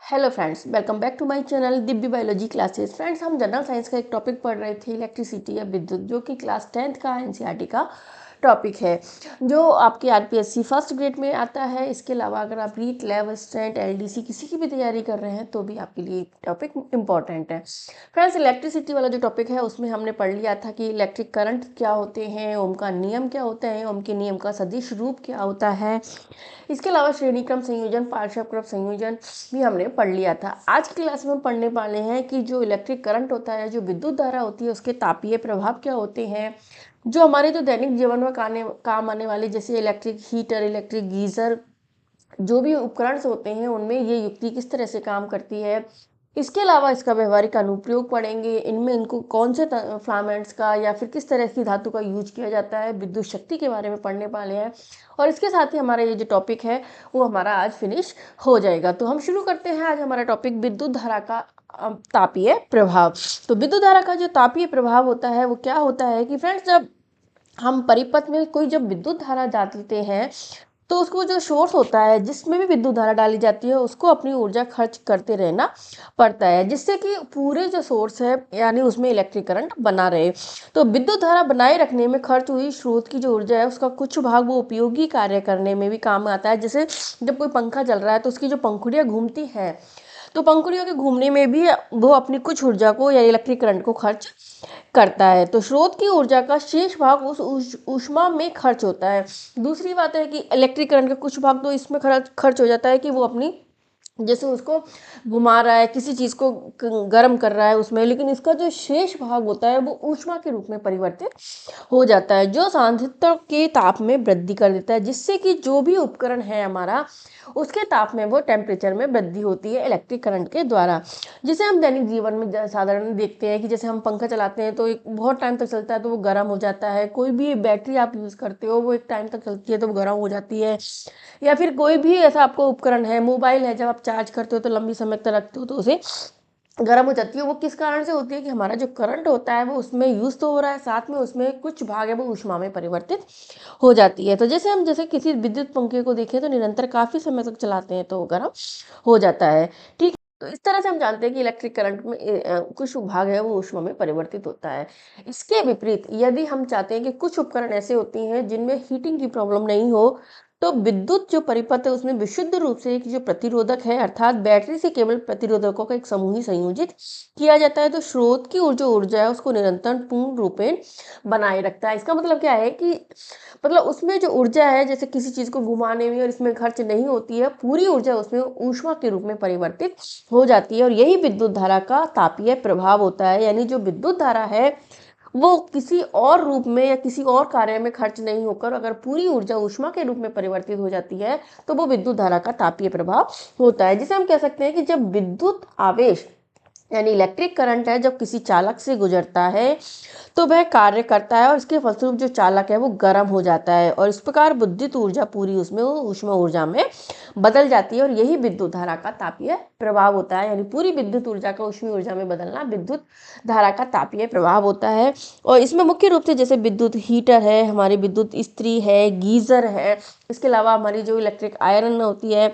Hello friends, welcome back to my channel Divya biology classes. Friends, हम general science का एक topic पढ़ रहे थे, इलेक्ट्रिसिटी या विद्युत, जो कि क्लास 10th का एनसीईआरटी का टॉपिक है, जो आपके आरपीएससी फर्स्ट ग्रेड में आता है। इसके अलावा अगर आप रीट, लेव असिस्टेंट, एलडीसी किसी की भी तैयारी कर रहे हैं तो भी आपके लिए टॉपिक इंपॉर्टेंट है। फ्रेंड्स, इलेक्ट्रिसिटी वाला जो टॉपिक है उसमें हमने पढ़ लिया था कि इलेक्ट्रिक करंट क्या होते हैं, ओम का नियम क्या होता है, ओम के नियम का सदिश रूप क्या होता है। इसके अलावा श्रेणी क्रम संयोजन, पार्श्व क्रम संयोजन भी हमने पढ़ लिया था। आज की क्लास में हम पढ़ने वाले हैं कि जो इलेक्ट्रिक करंट होता है, जो विद्युत धारा होती है, उसके तापीय प्रभाव क्या होते हैं, जो हमारे जो दैनिक जीवन में काम आने वाले, जैसे इलेक्ट्रिक हीटर, इलेक्ट्रिक गीजर, जो भी उपकरण होते हैं उनमें ये युक्ति किस तरह से काम करती है। इसके अलावा इसका व्यवहारिक अनुप्रयोग पढ़ेंगे, इनमें इनको कौन से फिलामेंट्स का या फिर किस तरह की धातु का यूज किया जाता है, विद्युत शक्ति के बारे में पढ़ने वाले हैं। और इसके साथ ही हमारा ये जो टॉपिक है वो हमारा आज फिनिश हो जाएगा। तो हम शुरू करते हैं आज हमारा टॉपिक विद्युत धारा का तापीय प्रभाव। तो विद्युत धारा का जो तापीय प्रभाव होता है वो क्या होता है कि फ्रेंड्स, जब हम परिपथ में कोई जब विद्युत धारा डालते हैं तो उसको जो सोर्स होता है जिसमें भी विद्युत धारा डाली जाती है उसको अपनी ऊर्जा खर्च करते रहना पड़ता है, जिससे कि पूरे जो सोर्स है यानी उसमें इलेक्ट्रिक करंट बना रहे। तो विद्युत धारा बनाए रखने में खर्च हुई स्रोत की जो ऊर्जा है उसका कुछ भाग वो उपयोगी कार्य करने में भी काम आता है। जैसे जब कोई पंखा चल रहा है तो उसकी जो पंखुड़ियाँ घूमती हैं, तो पंखुड़ियों के घूमने में भी वो अपनी कुछ ऊर्जा को या इलेक्ट्रिक करंट को खर्च करता है। तो स्रोत की ऊर्जा का शेष भाग उस ऊष्मा में खर्च होता है। दूसरी बात है कि इलेक्ट्रिक करंट का कुछ भाग तो इसमें खर्च हो जाता है कि वो अपनी, जैसे उसको घुमा रहा है, किसी चीज़ को गर्म कर रहा है उसमें, लेकिन इसका जो शेष भाग होता है वो ऊष्मा के रूप में परिवर्तित हो जाता है, जो सांद्रता के ताप में वृद्धि कर देता है, जिससे कि जो भी उपकरण है हमारा उसके ताप में वो टेम्परेचर में वृद्धि होती है इलेक्ट्रिक करंट के द्वारा। जिसे हम दैनिक जीवन में साधारण देखते हैं कि जैसे हम पंखा चलाते हैं तो एक बहुत टाइम तक चलता है तो वो गर्म हो जाता है। कोई भी बैटरी आप यूज़ करते हो वो एक टाइम तक चलती है तो वो गर्म हो जाती है। या फिर कोई भी ऐसा आपको उपकरण है, मोबाइल है, जब आप चार्ज करते हो तो लंबी समय तक रखते हो तो उसे गर्म हो जाती है। वो किस कारण से होती है कि हमारा जो करंट होता है वो उसमें यूज़ तो हो रहा है, साथ में उसमें कुछ भाग है वो ऊष्मा में परिवर्तित हो जाती है। तो जैसे किसी विद्युत पंखे को देखें तो निरंतर काफ़ी समय तक चलाते हैं तो वो गर्म हो जाता है। ठीक है, तो इस तरह से हम जानते हैं कि इलेक्ट्रिक करंट में कुछ भाग है वो ऊष्मा में परिवर्तित होता है। इसके विपरीत यदि हम चाहते हैं कि कुछ उपकरण ऐसे होते हैं जिनमें हीटिंग की प्रॉब्लम नहीं हो, तो विद्युत जो परिपथ है उसमें विशुद्ध रूप से एक जो प्रतिरोधक है, अर्थात बैटरी से केवल प्रतिरोधकों का एक समूह ही संयोजित किया जाता है। तो स्रोत की जो ऊर्जा है उसको निरंतर पूर्ण रूपेण बनाए रखता है। इसका मतलब क्या है कि मतलब उसमें जो ऊर्जा है, जैसे किसी चीज को घुमाने में और इसमें खर्च नहीं होती है, पूरी ऊर्जा उसमें ऊष्मा के रूप में परिवर्तित हो जाती है। और यही विद्युत धारा का तापीय प्रभाव होता है, यानी जो विद्युत धारा है वो किसी और रूप में या किसी और कार्य में खर्च नहीं होकर अगर पूरी ऊर्जा ऊष्मा के रूप में परिवर्तित हो जाती है तो वो विद्युत धारा का तापीय प्रभाव होता है। जिसे हम कह सकते हैं कि जब विद्युत आवेश यानी इलेक्ट्रिक करंट है जब किसी चालक से गुजरता है तो वह कार्य करता है और इसके फलस्वरूप जो चालक है वो गर्म हो जाता है और इस प्रकार विद्युत ऊर्जा पूरी उसमें ऊष्मा ऊर्जा में बदल जाती है। और यही विद्युत धारा का तापीय प्रभाव होता है, यानी पूरी विद्युत ऊर्जा का ऊष्मीय ऊर्जा में बदलना विद्युत धारा का तापीय प्रभाव होता है। और इसमें मुख्य रूप से जैसे विद्युत हीटर है, हमारी विद्युत इस्त्री है, गीजर है, इसके अलावा हमारी जो इलेक्ट्रिक आयरन होती है,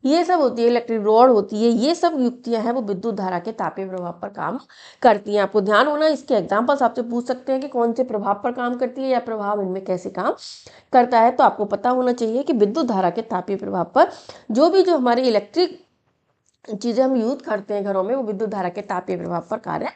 ये सब होती है, इलेक्ट्रिक रॉड होती है, ये सब युक्तियां हैं वो विद्युत धारा के तापीय प्रभाव पर काम करती हैं। आपको ध्यान होना, इसके एग्जांपल्स आपसे पूछ सकते हैं कि कौन से प्रभाव पर काम करती है या प्रभाव इनमें कैसे काम करता है। तो आपको पता होना चाहिए कि विद्युत धारा के तापीय प्रभाव पर जो हमारी इलेक्ट्रिक चीजें हम यूज करते हैं घरों में वो विद्युत धारा के तापीय प्रभाव पर कार्य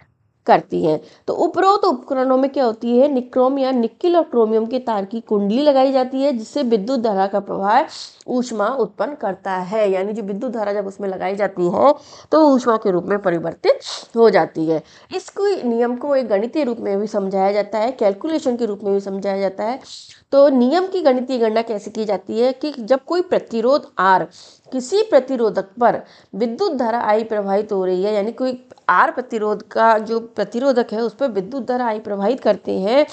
करती हैं। तो उपरोक्त उपकरणों में क्या होती है, निक्रोम या निकिल और क्रोमियम के तार की कुंडली लगाई जाती है जिससे विद्युत धारा का प्रवाह ऊष्मा उत्पन्न करता है। यानी जो विद्युत धारा जब उसमें लगाई जाती है तो ऊष्मा के रूप में परिवर्तित हो जाती है। इसको नियम को एक गणितीय रूप में भी समझाया जाता है, कैलकुलेशन के रूप में भी समझाया जाता है। तो नियम की गणितीय गणना कैसे की जाती है कि जब कोई प्रतिरोध R किसी प्रतिरोधक पर विद्युत धारा I प्रवाहित हो रही है, यानी कोई R प्रतिरोध का जो प्रतिरोधक है उस पर विद्युत धारा I प्रवाहित करते हैं,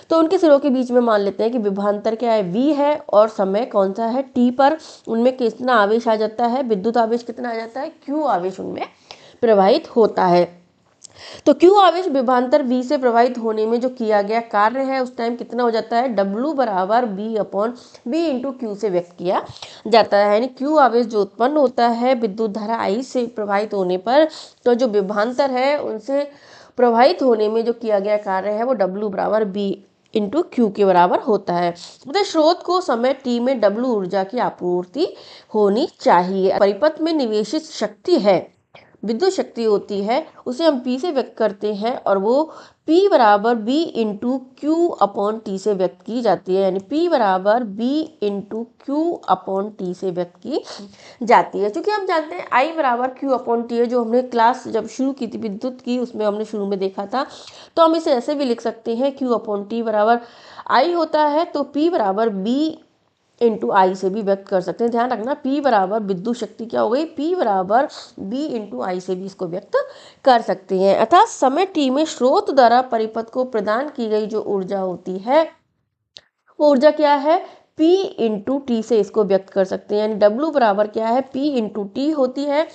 तो उनके सिरों के बीच में मान लेते हैं कि विभवांतर क्या है, V है, और समय कौन सा है, T पर। उनमें कितना आवेश आ जाता है, विद्युत आवेश कितना आ जाता है, Q आवेश उनमें प्रवाहित होता है। तो Q आवेश विभवांतर V से प्रवाहित होने में जो किया गया कार्य है उस टाइम कितना हो जाता है, W बराबर B इंटू क्यू से व्यक्त किया जाता है। यानी Q आवेश जो उत्पन्न होता है विद्युत धारा I से प्रवाहित होने पर, तो जो विभवांतर है उनसे प्रवाहित होने में जो किया गया कार्य है वो W बराबर B इंटू क्यू के बराबर होता है। मतलब स्रोत को समय t में W ऊर्जा की आपूर्ति होनी चाहिए। परिपथ में निवेशित शक्ति है, विद्युत शक्ति होती है, उसे हम P से व्यक्त करते हैं और वो P बराबर B into Q upon T से व्यक्त की जाती है। यानी P बराबर B into Q upon T से व्यक्त की जाती है। क्योंकि हम जानते हैं I बराबर क्यू अपॉन टी है, जो हमने क्लास जब शुरू की थी विद्युत की उसमें हमने शुरू में देखा था। तो हम इसे ऐसे भी लिख सकते हैं क्यू अपॉन टी बराबर I होता है, तो P बराबर B इंटू आई से भी व्यक्त कर सकते हैं। ध्यान रखना P बराबर विद्युत शक्ति क्या हो गई, P बराबर B इंटू आई से भी इसको व्यक्त कर सकते हैं। अर्थात समय t में स्रोत द्वारा परिपथ को प्रदान की गई जो ऊर्जा होती है वो ऊर्जा क्या है, P इंटू टी से इसको व्यक्त कर सकते हैं। यानी W बराबर क्या है, P इंटू टी होती है।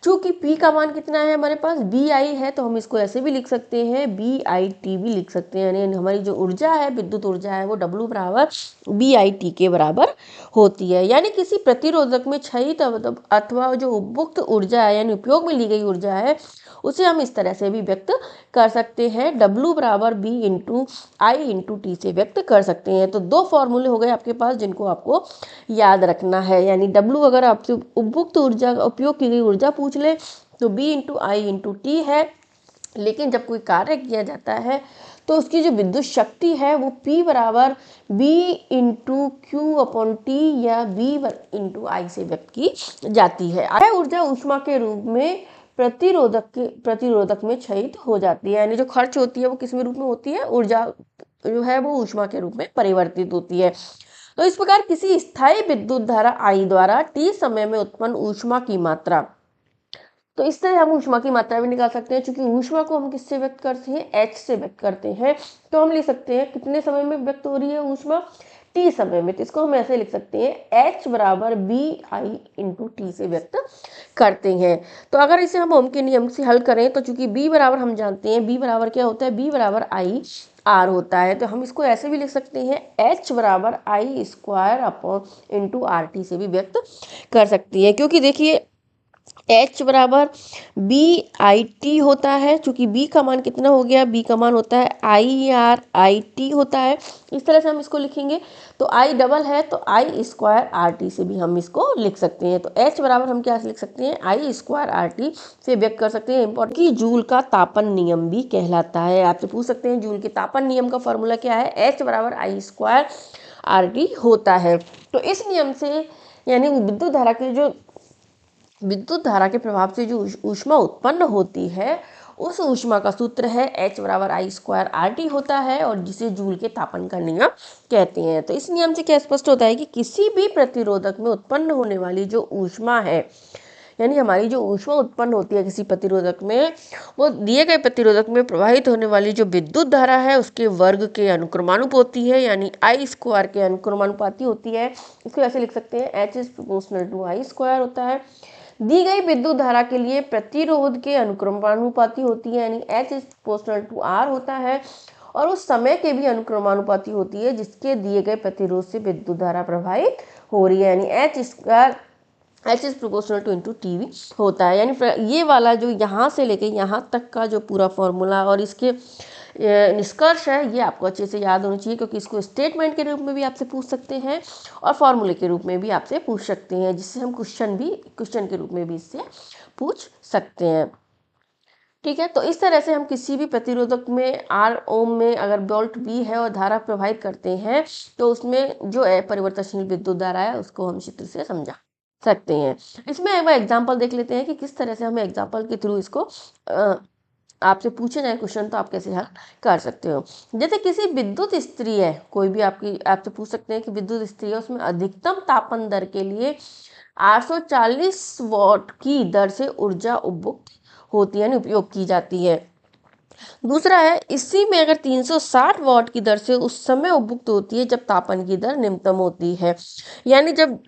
चूंकि P का मान कितना है हमारे पास, BI है, तो हम इसको ऐसे भी लिख सकते हैं BIT भी लिख सकते हैं। यानी हमारी जो ऊर्जा है विद्युत ऊर्जा है वो W बराबर BIT के बराबर होती है। यानी किसी प्रतिरोधक में क्षयित अथवा जो उपभुक्त ऊर्जा है यानी उपयोग में ली गई ऊर्जा है उसे हम इस तरह से भी व्यक्त कर सकते हैं, W बराबर B इंटू आई इंटू टी से व्यक्त कर सकते हैं। तो दो फॉर्मूले हो गए आपके पास जिनको आपको याद रखना है। यानी W अगर आपसे उपभुक्त ऊर्जा उपयोग की गई ऊर्जा पूछ ले तो B इंटू आई इंटू टी है, लेकिन जब कोई कार्य किया जाता है तो उसकी जो विद्युत शक्ति है वो P बराबर B into Q upon T या B इंटू आई से व्यक्त की जाती है। यह ऊर्जा ऊष्मा के रूप में प्रतिरोधक में क्षयित हो जाती है। यानी जो खर्च होती है वो किस में रूप में होती है, ऊर्जा जो है वो ऊष्मा के रूप में परिवर्तित होती है। तो इस प्रकार किसी स्थायी विद्युत धारा I द्वारा t समय में उत्पन्न ऊष्मा की मात्रा, तो इस तरह हम ऊष्मा की मात्रा भी निकाल सकते हैं। चूंकि ऊष्मा को हम किससे व्यक्त करते हैं, H से व्यक्त करते हैं, तो हम लिख सकते हैं कितने समय में व्यक्त हो रही है ऊष्मा, T समय में। तो इसको हम ऐसे लिख सकते हैं H बराबर BI इंटू टी से व्यक्त करते हैं। तो अगर इसे हम ओम के नियम से हल करें तो चूंकि B बराबर हम जानते हैं, B बराबर क्या होता है, B बराबर I R होता है, तो हम इसको ऐसे भी लिख सकते हैं H बराबर I square upon into RT से भी व्यक्त कर सकती है। क्योंकि देखिए H बराबर BIT होता है, चूंकि B का मान कितना हो गया, B का मान होता है IRIT होता है। इस तरह से हम इसको लिखेंगे। तो I डबल है तो I स्क्वायर RT से भी हम इसको लिख सकते हैं। तो H बराबर हम क्या लिख सकते हैं, I स्क्वायर RT से व्यक्त कर सकते हैं। इंपॉर्टेंट कि जूल का तापन नियम भी कहलाता है। आपसे पूछ सकते हैं जूल के तापन नियम का फॉर्मूला क्या है, H बराबर I स्क्वायर RT होता है। तो इस नियम से यानी विद्युत धारा के प्रभाव से जो ऊष्मा उत्पन्न होती है उस ऊष्मा का सूत्र है H बराबर I स्क्वायर RT होता है, और जिसे जूल के तापन का नियम कहते हैं। तो इस नियम से क्या स्पष्ट होता है कि किसी भी प्रतिरोधक में उत्पन्न होने वाली जो ऊष्मा है, यानी हमारी जो ऊष्मा उत्पन्न होती है किसी प्रतिरोधक में, वो दिए गए प्रतिरोधक में प्रवाहित होने वाली जो विद्युत धारा है उसके वर्ग के अनुक्रमानुप होती है, यानी I स्क्वायर के अनुक्रमानुपाती होती है। इसको ऐसे लिख सकते हैं H is proportional to I square होता है। दी गई विद्युत धारा के लिए प्रतिरोध के अनुक्रमानुपाती होती है, यानी H is proportional to R होता है, और उस समय के भी अनुक्रमानुपाती होती है जिसके दिए गए प्रतिरोध से विद्युत धारा प्रवाहित हो रही है, यानी H is proportional two into T भी होता है। यानी ये वाला जो यहाँ से लेके यहाँ तक का जो पूरा फॉर्मूला और इसके निष्कर्ष है ये आपको अच्छे से याद होना चाहिए, क्योंकि इसको स्टेटमेंट के रूप में भी आपसे पूछ सकते हैं और फॉर्मूले के रूप में भी आपसे पूछ सकते हैं, जिससे हम क्वेश्चन के रूप में भी इससे पूछ सकते हैं। ठीक है, तो इस तरह से हम किसी भी प्रतिरोधक में R ओम में अगर वोल्ट V है और धारा प्रवाहित करते हैं तो उसमें जो परिवर्तनशील विद्युत धारा है उसको हम चित्र से समझा सकते हैं। इसमें एक बार एग्जाम्पल देख लेते हैं कि किस तरह से हम एग्जाम्पल के थ्रू इसको आपसे पूछे जाए क्वेश्चन तो आप कैसे हल कर सकते हो। जैसे किसी विद्युत स्त्री है, कोई भी आपसे पूछ सकते हैं कि विद्युत स्त्री है, उसमें अधिकतम तापन दर के लिए 840 वॉट की दर से ऊर्जा उपभुक्त होती है, यानी उपयोग की जाती है। दूसरा है, इसी में अगर 360 वॉट की दर से उस समय उपभुक्त होती है जब तापन की दर निम्नतम होती है। यानी जब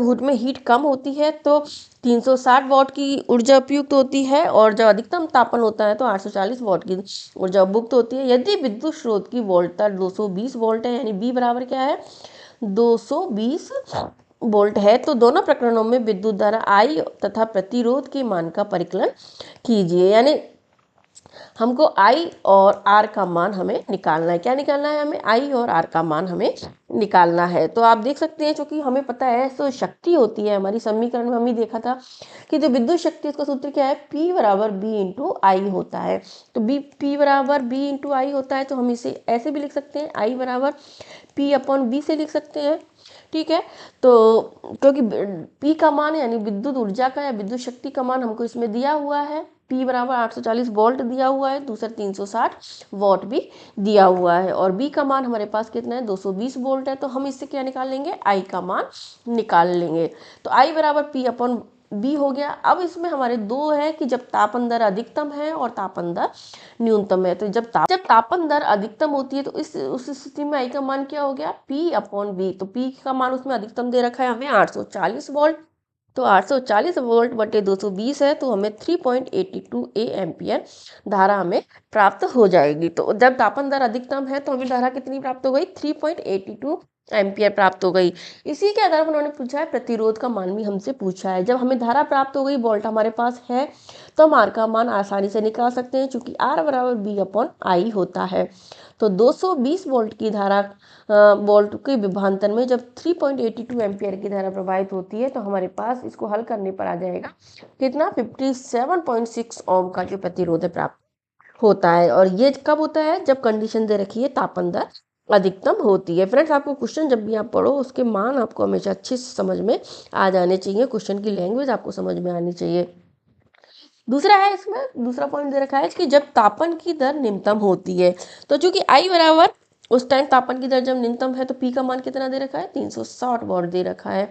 हुड में हीट कम होती है तो 360 वॉट की ऊर्जा उपयुक्त होती है, और जब अधिकतम तापन होता है तो 840 वॉट की ऊर्जा उपयुक्त होती है। यदि विद्युत स्रोत की वोल्टता 220 वोल्ट है, यानी बी बराबर क्या है, 220 वोल्ट है, तो दोनों प्रकरणों में विद्युत धारा आई तथा प्रतिरोध के मान का परिकलन कीजिए। यानी हमको आई और आर का मान हमें निकालना है। क्या निकालना है हमें? आई और आर का मान हमें निकालना है। तो आप देख सकते हैं, क्योंकि हमें पता है तो शक्ति होती है हमारी, समीकरण में हमने देखा था कि जो विद्युत शक्ति उसका सूत्र क्या है, P बराबर बी इंटू आई होता है। तो P बराबर बी इंटू आई होता है, तो हम इसे ऐसे भी लिख सकते हैं, आई बराबर P अपॉन बी से लिख सकते हैं। ठीक है, तो क्योंकि P का मान यानी विद्युत ऊर्जा का या विद्युत शक्ति का मान हमको इसमें दिया हुआ है, P बराबर 840 वोल्ट दिया हुआ है, दूसरा 360 वॉट भी दिया हुआ है, और B का मान हमारे पास कितना है, 220 वोल्ट है। तो हम इससे क्या निकाल लेंगे, I का मान निकाल लेंगे। तो I बराबर P अपॉन बी हो गया। अब इसमें हमारे दो है कि जब तापन दर अधिकतम है और तापन दर न्यूनतम है। तो जब तापन दर अधिकतम होती है तो उस स्थिति में आई का मान क्या हो गया, P अपॉन बी। तो P का मान उसमें अधिकतम दे रखा है हमें 840 वोल्ट, तो 840 वोल्ट बटे 220 है, तो हमें 3.82 ए एम्पियर धारा हमें प्राप्त हो जाएगी। तो जब तापन दर अधिकतम है तो हमें धारा कितनी प्राप्त हो गई, 3.82 एम्पियर प्राप्त हो गई। इसी के आधार पर उन्होंने पूछा है प्रतिरोध का मान भी हमसे पूछा है। जब हमें धारा प्राप्त हो गई, वोल्ट हमारे पास है, तो हम आर का मान आसानी से निकाल सकते हैं, क्योंकि आर बराबर बी अपॉन आई होता है। तो 220 वोल्ट की धारा वोल्ट के विभवांतर में जब 3.82 एम्पियर की धारा प्रवाहित होती है, तो हमारे पास इसको हल करने पर आ जाएगा कितना, 57.6 ओम का जो प्रतिरोध है प्राप्त होता है। और ये कब होता है, जब कंडीशन दे रखी है तापन दर अधिकतम होती है। फ्रेंड्स, आपको क्वेश्चन जब भी आप पढ़ो उसके मान आपको हमेशा अच्छे से समझ में आ जाने चाहिए, क्वेश्चन की लैंग्वेज आपको समझ में आनी चाहिए। दूसरा है, इसमें दूसरा पॉइंट दे रखा है कि जब तापन की दर निम्नतम होती है, तो चूंकि आई बराबर उस टाइम तापन की दर जब निम्नतम है, तो पी का मान कितना दे रखा है, 360 वॉट दे रखा है।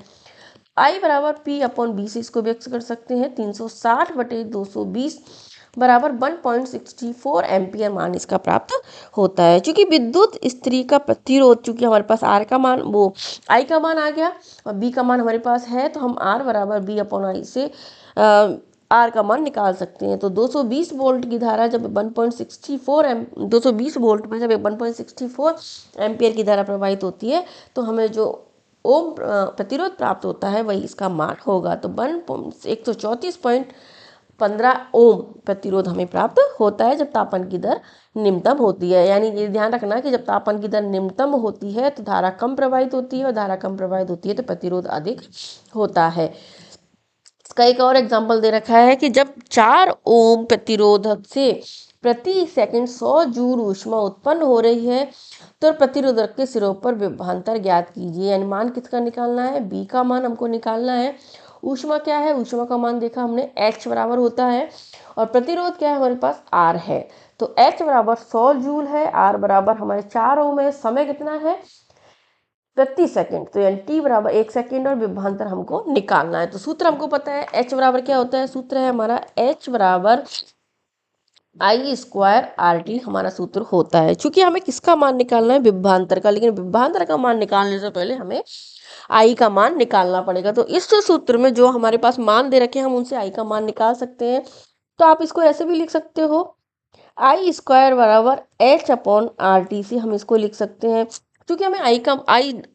आई बराबर पी अपॉन बी से इसको व्यक्त कर सकते हैं, 360 बटे 220 बराबर 1.64 एम्पियर मान इसका प्राप्त होता है। क्योंकि विद्युत स्त्री का प्रतिरोध, चूंकि हमारे पास आर का मान, वो आई का मान आ गया और बी का मान हमारे पास है, तो हम आर बराबर बी अपॉन आई से आर का मान निकाल सकते हैं। तो 220 वोल्ट की धारा जब 1.64 220 वोल्ट में जब 1.64 एम्पियर की धारा प्रवाहित होती है, तो हमें जो ओम प्रतिरोध प्राप्त होता है वही इसका मान होगा। तो 134.15 ओम प्रतिरोध हमें प्राप्त होता है जब तापन की दर निम्नतम होती है। यानी ये ध्यान रखना कि जब तापन की दर निम्नतम होती है तो धारा कम प्रवाहित होती है, और धारा कम प्रवाहित होती है तो प्रतिरोध अधिक होता है। इसका एक और एग्जाम्पल दे रखा है कि जब 4 ओम प्रतिरोधक से प्रति सेकंड 100 जूल ऊष्मा उत्पन्न हो रही है, तो प्रतिरोधक के सिरों पर विभवांतर ज्ञात कीजिए। यानी मान किसका निकालना है, बी का मान हमको निकालना है। ऊष्मा क्या है, ऊष्मा का मान देखा हमने, H बराबर होता है, और प्रतिरोध क्या है हमारे पास, R है। तो H बराबर 100 जूल है, R बराबर हमारे 4 ओम है, समय कितना है, प्रति सेकंड, तो यानी टी बराबर 1 सेकंड, और विभवांतर हमको निकालना है। तो सूत्र हमको पता है, एच बराबर क्या होता है, सूत्र है हमारा एच बराबर आई स्क्वायर आर टी हमारा सूत्र होता है। चूंकि हमें किसका मान निकालना है, विभवांतर का, लेकिन विभवांतर का मान निकालने से पहले हमें आई का मान निकालना पड़ेगा। तो इस सूत्र में जो हमारे पास मान दे रखे हैं, हम उनसे आई का मान निकाल सकते हैं। तो आप इसको ऐसे भी लिख सकते हो, आई स्क्वायर बराबर एच अपॉन आर टी से हम इसको लिख सकते हैं। क्योंकि हमें आई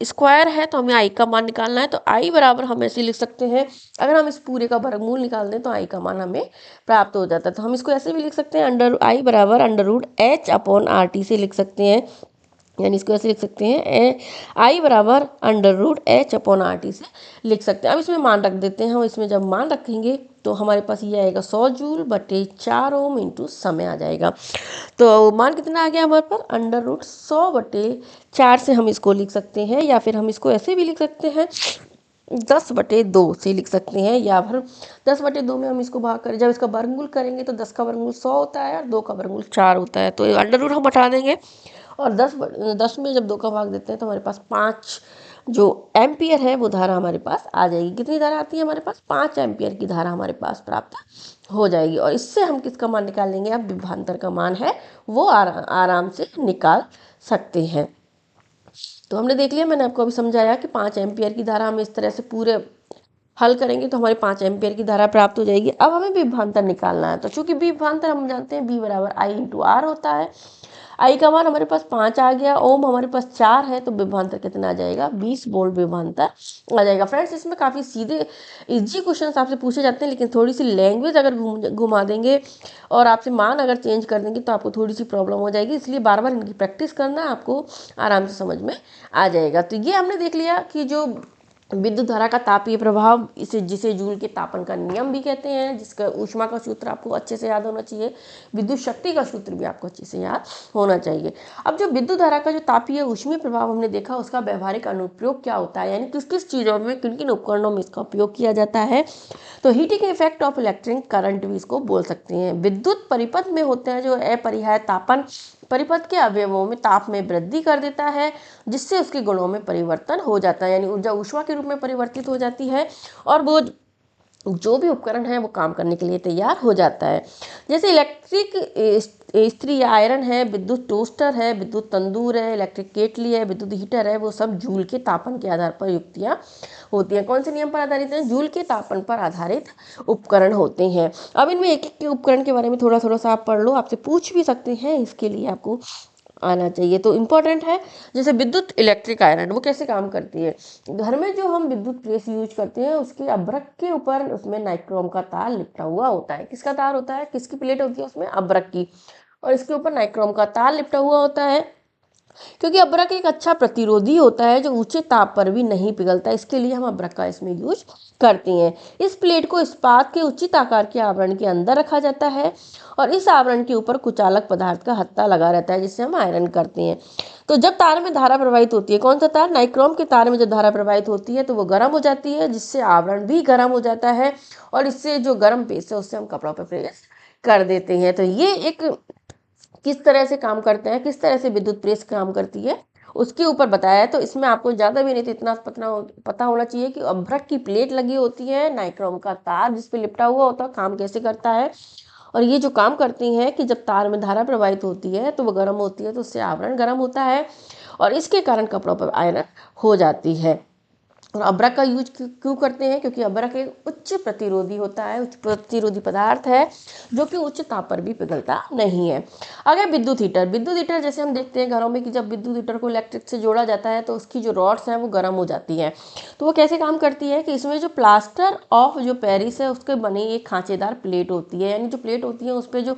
स्क्वायर है तो हमें आई का मान निकालना है, तो आई बराबर हम ऐसे लिख सकते हैं, अगर हम इस पूरे का वर्गमूल निकाल दें तो आई का मान हमें प्राप्त हो जाता है। तो हम इसको ऐसे भी लिख सकते हैं, अंडर आई बराबर under root H upon R T से लिख सकते हैं। यानी इसको ऐसे लिख सकते हैं, आई बराबर under root H upon R T से लिख सकते हैं। अब इसमें मान रख देते हैं, हम इसमें जब मान रखेंगे तो हमारे पास ये आएगा 100 जूल बटे 4 ओम इंटू समय आ जाएगा। तो मान कितना आ गया हमारे पास, अंडर रूट 100 बटे 4 से हम इसको लिख सकते हैं, या फिर हम इसको ऐसे भी लिख सकते हैं 10 बटे 2 से लिख सकते हैं, या फिर 10 बटे 2 में हम इसको भाग करें, जब इसका वर्गमूल करेंगे तो 10 का वर्गमूल 100 होता है और 2 का वर्गमूल 4 होता है। तो अंडर रूट हम हटा देंगे, और 10 में जब 2 का भाग देते हैं तो हमारे पास 5 जो एम्पियर है वो धारा हमारे पास आ जाएगी। कितनी धारा आती है हमारे पास? 5 एम्पियर की धारा हमारे पास प्राप्त हो जाएगी। और इससे हम किसका मान निकाल लेंगे? अब विभवांतर का मान है वो आराम से निकाल सकते हैं। तो हमने देख लिया, मैंने आपको अभी समझाया कि 5 एम्पियर की धारा हम इस तरह से पूरे हल करेंगे तो हमारे 5 एम्पियर की धारा प्राप्त हो जाएगी। अब हमें विभवांतर निकालना है, तो चूंकि विभवांतर हम जानते हैं B बराबर I इंटू R होता है। I का मान हमारे पास 5 आ गया, ओम हमारे पास 4 है, तो विभवांतर कितना आ जाएगा? 20 वोल्ट विभवांतर आ जाएगा। फ्रेंड्स, इसमें काफ़ी सीधे इजी क्वेश्चन आपसे पूछे जाते हैं, लेकिन थोड़ी सी लैंग्वेज अगर घुमा देंगे और आपसे मान अगर चेंज कर देंगे तो आपको थोड़ी सी प्रॉब्लम हो जाएगी। इसलिए बार बार इनकी प्रैक्टिस करना, आपको आराम से समझ में आ जाएगा। तो ये हमने देख लिया कि जो विद्युत धारा का तापीय प्रभाव, इसे जिसे जूल के तापन का नियम भी कहते हैं, जिसका ऊष्मा का सूत्र आपको अच्छे से याद होना चाहिए, विद्युत शक्ति का सूत्र भी आपको अच्छे से याद होना चाहिए। अब जो विद्युत धारा का जो तापीय ऊष्मीय प्रभाव हमने देखा, उसका व्यवहारिक अनुप्रयोग क्या होता है, यानी किस किस चीज़ों में, किन किन उपकरणों में इसका उपयोग किया जाता है। तो heating effect of electric current भी इसको बोल सकते हैं। विद्युत परिपथ में होते हैं जो अपरिहार्य तापन परिपथ के अवयवों में ताप में वृद्धि कर देता है, जिससे उसके गुणों में परिवर्तन हो जाता है, यानी ऊर्जा ऊष्मा के रूप में परिवर्तित हो जाती है और वो जो भी उपकरण है वो काम करने के लिए तैयार हो जाता है। जैसे इलेक्ट्रिक इस्त्री या आयरन है, विद्युत टोस्टर है, विद्युत तंदूर है, इलेक्ट्रिक केटली है, विद्युत हीटर है, वो सब जूल के तापन के आधार पर युक्तियाँ होती हैं। कौन से नियम पर आधारित हैं? जूल के तापन पर आधारित उपकरण होते हैं। अब इनमें एक एक के उपकरण के बारे में थोड़ा थोड़ा सा आप पढ़ लो, आपसे पूछ भी सकते हैं, इसके लिए आपको आना चाहिए। तो इम्पोर्टेंट है। जैसे विद्युत इलेक्ट्रिक आयरन, वो कैसे काम करती है? घर में जो हम विद्युत प्रेस यूज करते हैं, उसके अभ्रक के ऊपर उसमें नाइक्रोम का तार लिपटा हुआ होता है। किसका तार होता है? किसकी प्लेट होती है उसमें? अभ्रक की। और इसके ऊपर नाइक्रोम का तार लिपटा हुआ होता है, क्योंकि अभ्रक एक अच्छा प्रतिरोधी होता है जो ऊंचे ताप पर भी नहीं पिघलता। इसके लिए हम अभ्रक का इसमें यूज करते हैं। इस प्लेट को इस्पात के उचित आकार के आवरण के अंदर रखा जाता है और इस आवरण के ऊपर कुचालक पदार्थ का हत्था लगा रहता है, जिससे हम आयरन करते हैं। तो जब तार में धारा प्रवाहित होती है, कौन सा तार? नाइक्रोम के तार में जब धारा प्रवाहित होती है तो वो गर्म हो जाती है, जिससे आवरण भी गर्म हो जाता है और इससे जो गर्म पेस्ट है उससे हम कपड़ों पर प्रेस कर देते हैं। तो ये एक किस तरह से काम करते हैं, किस तरह से विद्युत प्रेस काम करती है, उसके ऊपर बताया है। तो इसमें आपको ज़्यादा भी नहीं तो इतना पता होना चाहिए कि अभ्रक की प्लेट लगी होती है, नाइक्रोम का तार जिस पे लिपटा हुआ होता है, काम कैसे करता है। और ये जो काम करती हैं कि जब तार में धारा प्रवाहित होती है तो वो गर्म होती है, तो उससे आवरण गर्म होता है और इसके कारण कपड़ों पर आयरन हो जाती है। और अभ्रक का यूज क्यों करते हैं? क्योंकि अभ्रक एक उच्च प्रतिरोधी होता है, उच्च प्रतिरोधी पदार्थ है जो कि उच्च ताप पर भी पिघलता नहीं है। अगर विद्युत हीटर, विद्युत हीटर जैसे हम देखते हैं घरों में कि जब विद्युत हीटर को इलेक्ट्रिक से जोड़ा जाता है तो उसकी जो रॉड्स हैं वो गर्म हो जाती हैं। तो वो कैसे काम करती है कि इसमें जो प्लास्टर ऑफ जो पेरिस है उसके बनी एक खांचेदार प्लेट होती है, यानी जो प्लेट होती है उस पर जो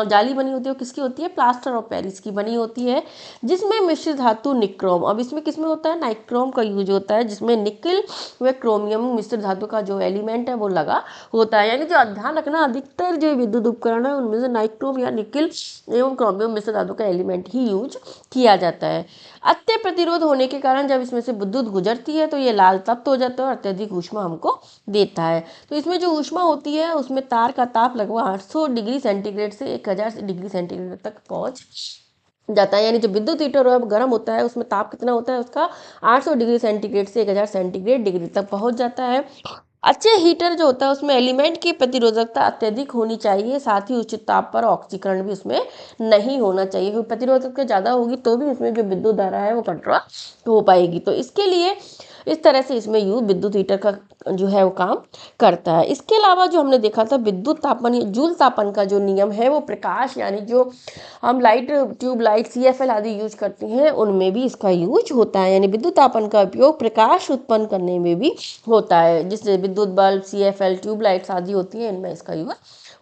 जाली बनी होती है वो किसकी होती है? प्लास्टर ऑफ पेरिस की बनी होती है, जिसमें मिश्र धातु निक्रोम, अब इसमें किसमें होता है? नाइक्रोम का यूज होता है, जिसमें निकिल व क्रोमियम मिश्र धातु का जो एलिमेंट है वो लगा होता है। यानी जो ध्यान रखना, अधिकतर जो विद्युत उपकरण है उनमें से नाइक्रोम या निकिल एवं क्रोमियम मिश्र धातु का एलिमेंट ही यूज किया जाता है। अत्य प्रतिरोध होने के कारण जब इसमें से विद्युत गुजरती है तो ये लाल तप्त हो जाता है और अत्यधिक ऊष्मा हमको देता है। तो इसमें जो ऊष्मा होती है उसमें तार का ताप लगभग 800 डिग्री सेंटीग्रेड से 1000 डिग्री सेंटीग्रेड तक पहुंच जाता है। यानी जो विद्युत हीटर गर्म होता है उसमें ताप कितना होता है उसका? 800 डिग्री सेंटीग्रेड से 1000 सेंटीग्रेड डिग्री तक पहुंच जाता है। अच्छे हीटर जो होता है उसमें एलिमेंट की प्रतिरोधकता अत्यधिक होनी चाहिए, साथ ही उचित ताप पर ऑक्सीकरण भी उसमें नहीं होना चाहिए, क्योंकि प्रतिरोधकता ज़्यादा होगी तो भी उसमें जो विद्युत धारा है वो कंट्रोल हो पाएगी। तो इसके लिए इस तरह से इसमें विद्युत हीटर का जो है वो काम करता है। इसके अलावा जो हमने देखा था विद्युत तापन, जूल तापन का जो नियम है वो प्रकाश, यानी जो हम लाइट, ट्यूब लाइट, CFL आदि यूज करते हैं उनमें भी इसका यूज होता है। यानी विद्युत तापन का उपयोग प्रकाश उत्पन्न करने में भी होता है, जिससे विद्युत बल्ब, CFL, ट्यूब लाइट्स आदि होती हैं, इनमें इसका यूज